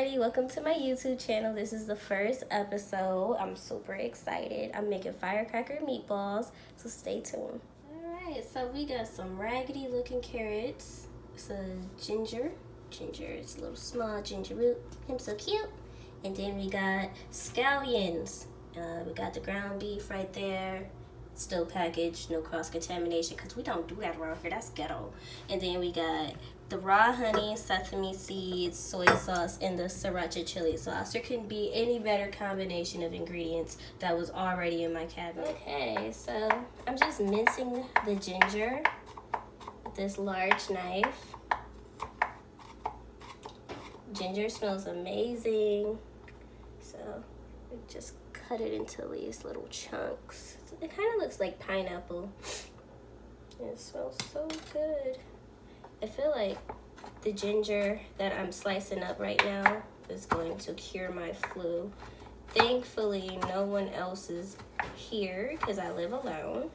everybody, welcome to my YouTube channel. This is the first episode. I'm super excited. I'm making firecracker meatballs, so stay tuned. Alright, so we got some raggedy looking carrots. It's a ginger. It's a little small ginger root. Him so cute. And then we got scallions. We got the ground beef right there. Still packaged, no cross-contamination, because we don't do that around here. That's ghetto. And then we got the raw honey, sesame seeds, soy sauce, and the sriracha chili sauce. There couldn't be any better combination of ingredients that was already in my cabinet. Okay, so I'm just mincing the ginger with this large knife. Ginger smells amazing. So we just cut it into these little chunks. It kind of looks like pineapple. It smells so good. I feel like the ginger that I'm slicing up right now is going to cure my flu. Thankfully, no one else is here because I live alone.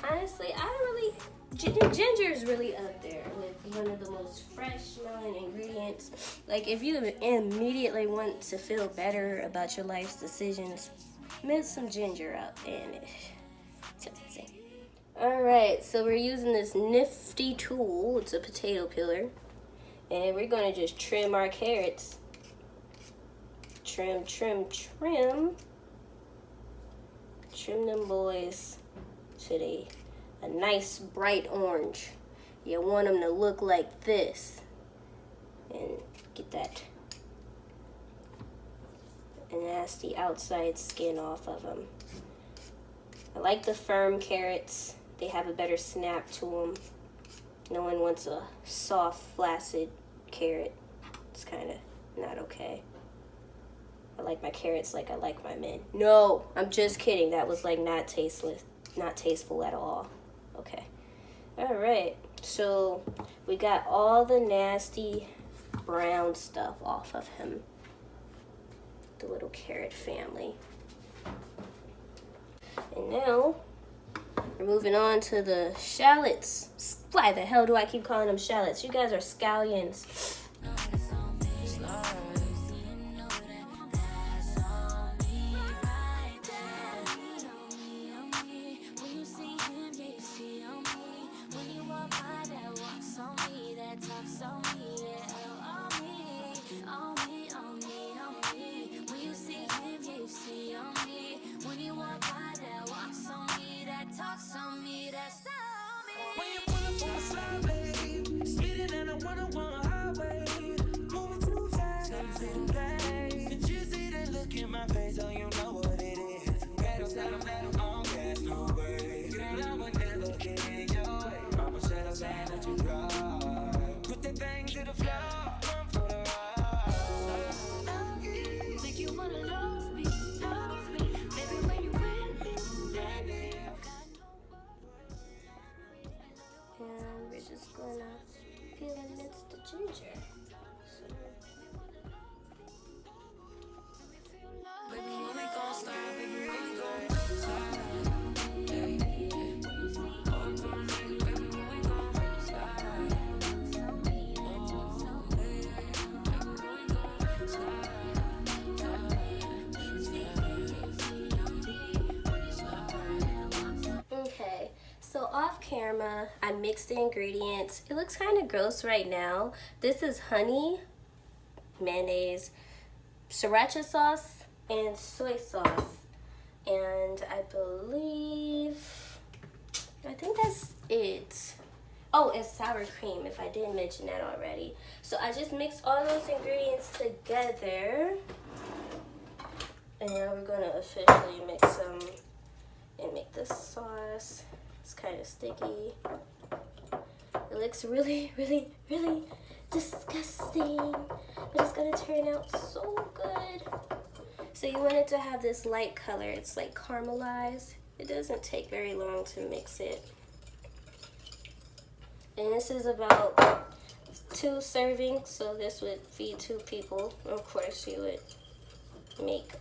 Honestly, ginger is really up there with one of the most fresh smelling ingredients. Like, if you immediately want to feel better about your life's decisions, mince some ginger up and it's amazing. Alright, so we're using this nifty tool. It's a potato peeler. And we're going to just trim our carrots. Trim. Trim them boys to a nice bright orange. You want them to look like this. And get that nasty outside skin off of them. I like the firm carrots. They have a better snap to them. No one wants a soft, flaccid carrot. It's kind of not okay. I like my carrots like I like my men. No, I'm just kidding. That was like not tasteful at all. Okay. All right. So we got all the nasty brown stuff off of him. The little carrot family. And now we're moving on to the shallots. Why the hell do I keep calling them shallots? You guys are scallions. Just gonna peel and mince the ginger. Okay. So off camera, I mixed the ingredients. It looks kind of gross right now. This is honey, mayonnaise, sriracha sauce, and soy sauce. And I think that's it. Oh, and sour cream, if I didn't mention that already. So I just mixed all those ingredients together. And now we're gonna officially mix them and make the sauce. It's kind of sticky. It looks really, really, really disgusting, but it's gonna turn out so good. So you want it to have this light color. It's like caramelized. It doesn't take very long to mix it. And this is about 2 servings, so this would feed 2 people. Of course, you would make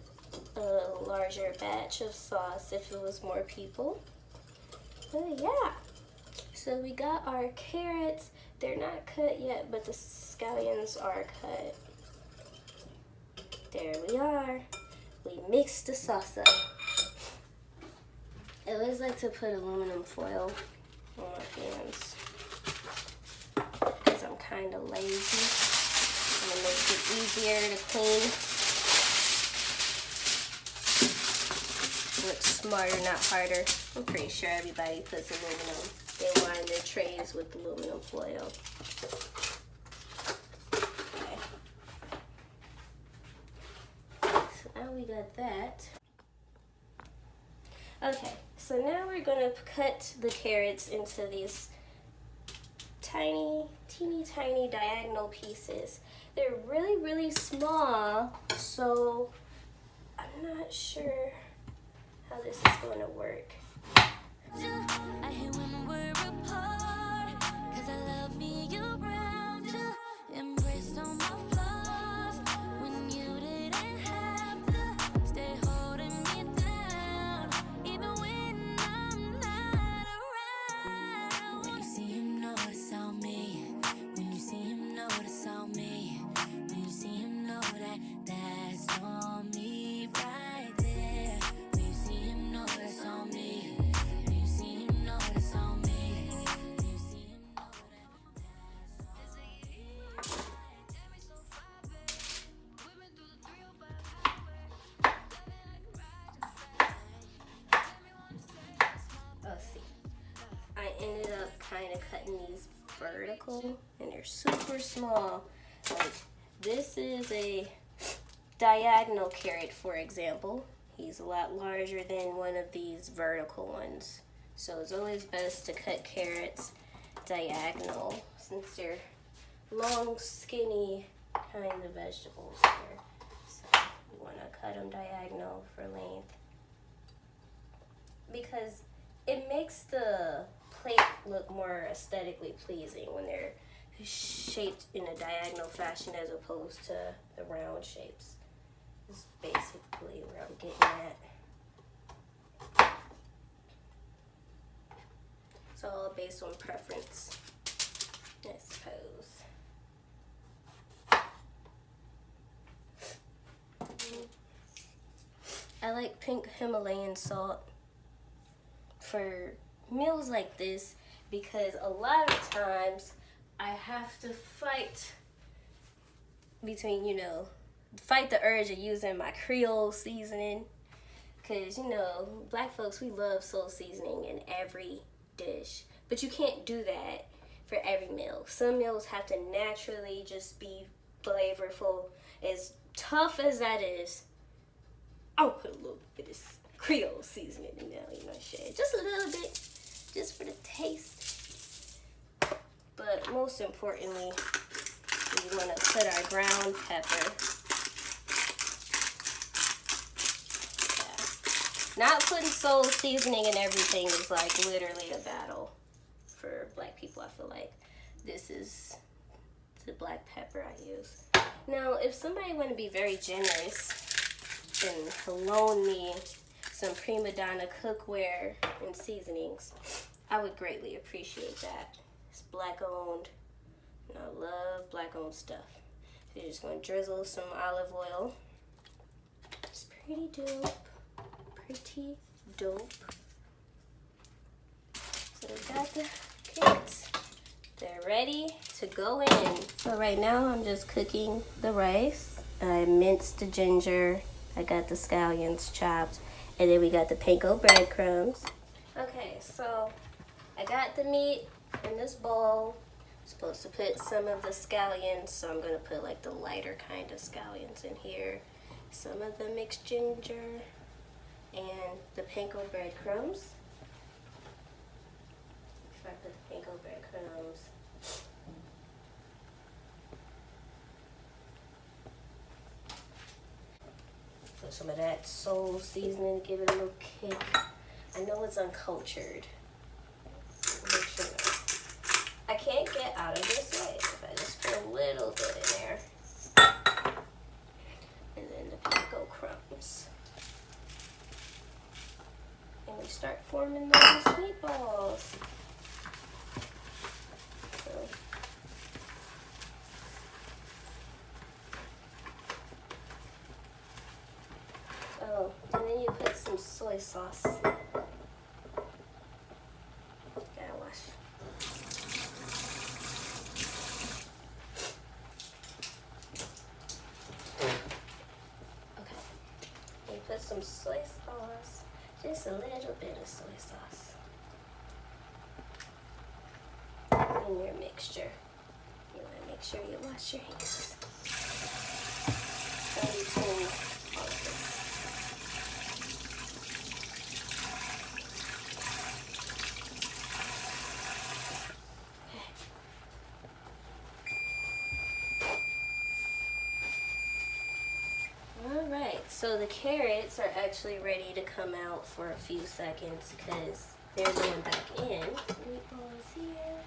a larger batch of sauce if it was more people. But yeah, so we got our carrots. They're not cut yet, but the scallions are cut. There we are. We mixed the sauce up. I always like to put aluminum foil on my pans because I'm kind of lazy and it makes it easier to clean. Looks smarter, not harder. I'm pretty sure everybody puts aluminum. They line their trays with aluminum foil. Okay. So now we got that. Okay, so now we're gonna cut the carrots into these tiny, teeny tiny diagonal pieces. They're really, really small, so I'm not sure how this is gonna work. I hate when we're apart, 'cause I love being around you, embraced all my flaws, when you didn't have to stay holding me down, even when I'm not around. When you see him, notice on me. When you see him, notice on me. When you see him, know that that's on me right there. When you see him, notice on me. When you see him, notice on me. When you see him, know that that's on me. Oh, see. I ended up kind of cutting these vertical, and they're super small. Like, this is a diagonal carrot, for example. He's a lot larger than one of these vertical ones. So it's always best to cut carrots diagonal, since they're long, skinny kind of vegetables here. So you want to cut them diagonal for length, because it makes the plate look more aesthetically pleasing when they're shaped in a diagonal fashion as opposed to the round shapes. This is basically where I'm getting at. It's all based on preference, I suppose. I like pink Himalayan salt for meals like this, because a lot of times I have to fight between, fight the urge of using my Creole seasoning, because, black folks, we love soul seasoning in every dish, but you can't do that for every meal. Some meals have to naturally just be flavorful. As tough as that is, I'll put a little bit of this Creole seasoning in there, share just a little bit, just for the taste. But most importantly, we want to put our ground pepper. Yeah. Not putting soul seasoning in everything is like literally a battle for black people. I feel like this is the black pepper I use. Now, if somebody want to be very generous and loan me some prima donna cookware and seasonings, I would greatly appreciate that. It's black owned, and I love black owned stuff. So you're just gonna drizzle some olive oil. It's pretty dope, pretty dope. So we got the carrots. They're ready to go in. So right now I'm just cooking the rice. I minced the ginger. I got the scallions chopped. And then we got the panko breadcrumbs. Okay, so I got the meat in this bowl. I'm supposed to put some of the scallions, so I'm gonna put like the lighter kind of scallions in here. Some of the mixed ginger and the panko breadcrumbs. If I put the panko breadcrumbs some of that soul seasoning, give it a little kick. I know it's uncultured. I can't get out of this way if I just put a little bit in there. And then the pico crumbs. And we start forming those meatballs. So, oh, and then you put some soy sauce. Gotta wash. Okay, you put some soy sauce. Just a little bit of soy sauce in your mixture. You want to make sure you wash your hands. In between all of this. Alright, so the carrots are actually ready to come out for a few seconds because they're going back in. Meatballs here.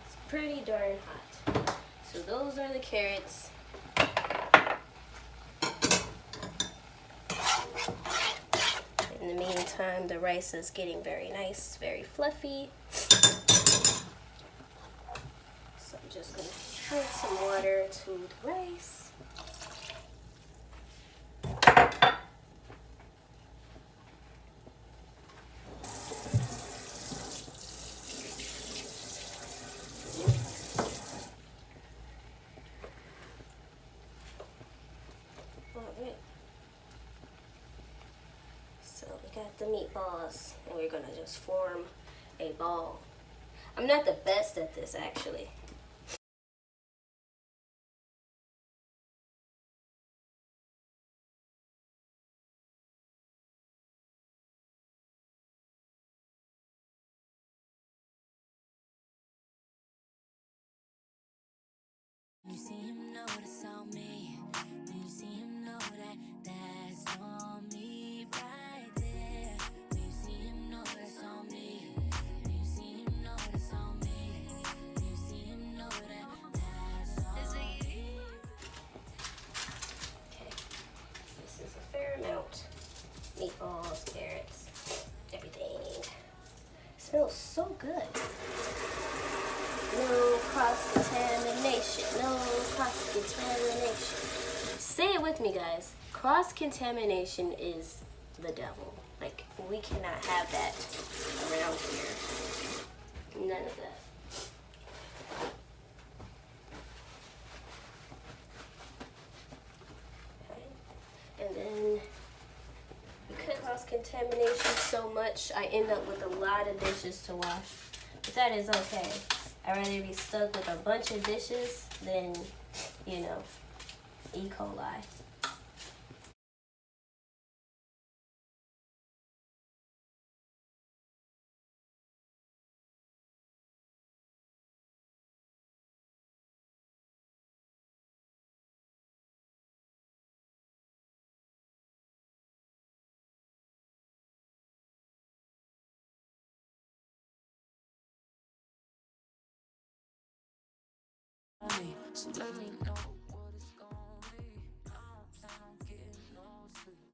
It's pretty darn hot. So those are the carrots. In the meantime, the rice is getting very nice, very fluffy. So I'm just going to add some water to the rice. Alright. So we got the meatballs, and we're gonna just form a ball. I'm not the best at this, actually. You see him notice on me. When you see him know that that's on me right there. When you see him notice on me. When you see him notice on me. When you see him know that that's on me. Okay, this is a fair amount. Meatballs, carrots, everything. Smells so good. No cross-contamination. No cross-contamination. Say it with me, guys. Cross-contamination is the devil. Like, we cannot have that around here. None of that. Okay. And then, because cross-contamination so much, I end up with a lot of dishes to wash. But that is okay. I'd rather be stuck with a bunch of dishes than, you know, E. coli. So let me know.